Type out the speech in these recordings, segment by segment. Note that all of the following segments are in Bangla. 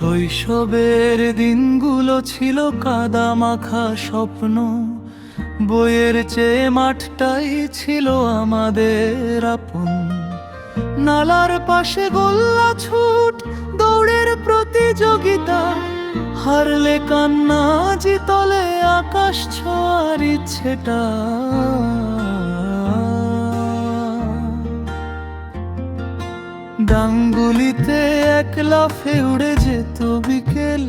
শৈশবের দিনগুলো ছিল কাদা মাখা স্বপ্ন, বইয়ের চেয়ে মাঠটাই ছিল আমাদের আপন। নালার পাশে গোল্লা ছুট, দৌড়ের প্রতিযোগিতা, হারলে কান্না, জিতলে আকাশ ছোঁয়ার ইচ্ছেটা। ডাঙ্গুলিতে এক লাফে উড়ে যেত বিকেল,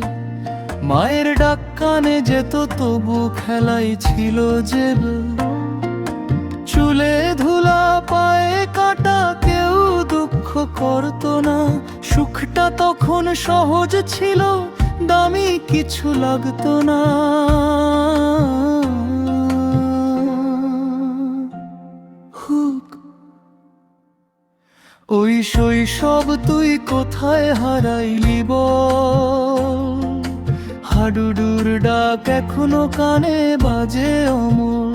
মায়ের ডাক কানে যেত, তবু খেলাই ছিল জেল। চুলে ধুলা, পায়ে কাটা, কেউ দুঃখ করত না। সুখটা তখন সহজ ছিল, দামি কিছু লাগতো না। ওই শৈশব তুই কোথায় হারাইলি বল? হাডুডুর ডাক এখনো কানে বাজে অমর।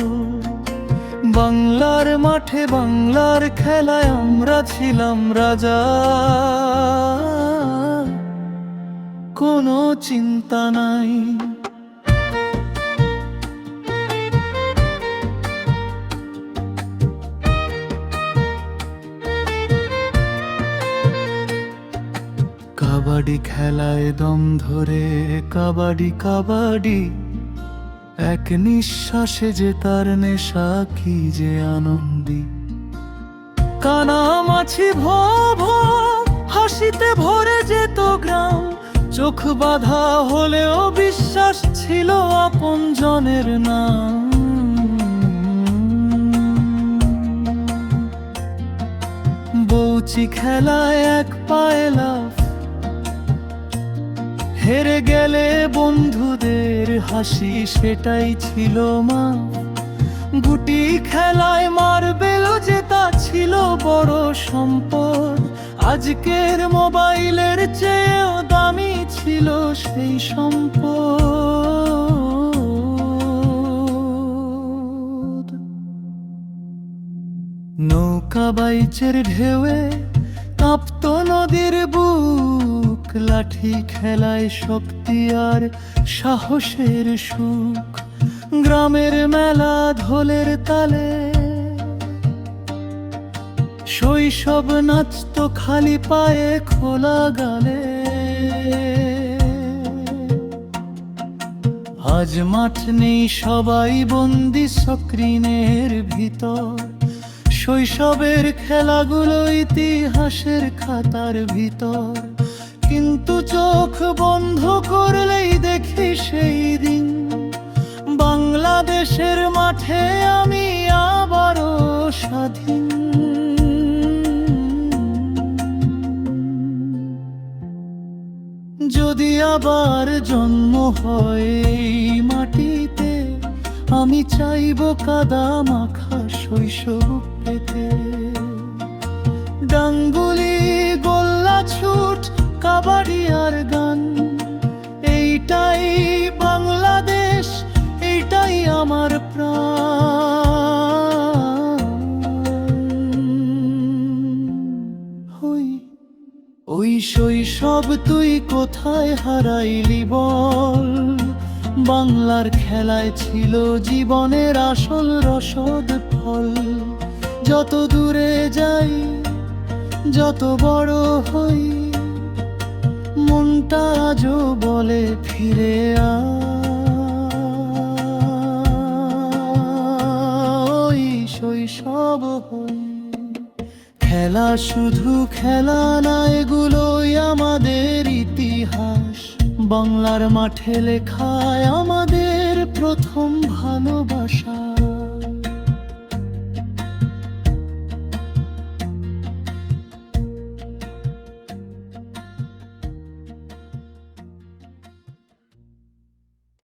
বাংলার মাঠে বাংলার খেলায় আমরা ছিলাম রাজা, কোনো চিন্তা নাই। কাবাডি খেলায় দম ধরে, কাবাডি কাবাডি, এক নিঃশ্বাসে যে তার নেশা, কি যে আনন্দি। কানামাছি ভো ভো, হাসিতে ভরে যেত গ্রাম। চোখ বাঁধা হলেও বিশ্বাস ছিল আপনজনের নাম। বউচি খেলায় এক পায়ে লাফ, হেরে গেলে বন্ধুদের হাসি, সেটাই ছিল মা। গুটি খেলায় মার্বেলও জেতা ছিল বড় সম্পদ। আজকের মোবাইলের চেয়েও দামি ছিল সেই সম্পদ। নৌকা বাইচের ঢেউয়ে কাঁপত নদীর বুক, লাঠি খেলায় শক্তি আর সাহসের সুখ। গ্রামের মেলা ঢোলের তালে, শৈশব নাচতো খালি পায়ে খোলা গালে। আজ মাঠ নেই, সবাই বন্দি স্ক্রিনের ভিতর। শৈশবের খেলাগুলো ইতিহাসের খাতার ভিতর, কিন্তু চোখ বন্ধ করলেই দেখি সেই দিন। বাংলাদেশের মাঠে আমি আবারও স্বাধীন। যদি আবার জন্ম হয় এই মাটিতে, আমি চাইব কাদা মাখা শৈশব পেতে। ডাঙ্গুলি, গোল্লা ছুট, কাবাডি আর গান, এইটাই বাংলাদেশ, এইটাই আমার প্রাণ। ওই শৈশব তুই কোথায় হারাইলি বল? বাংলার খেলায় ছিল জীবনের আসল রসদ ফল। যত দূরে যাই, যত বড় হই, মনটা আজও বলে ফিরে ওই শৈশব হই। খেলা শুধু খেলা না, এগুলোই আমাদের ইতিহাস। বাংলার মাঠে লেখায় আমাদের প্রথম ভালোবাসা।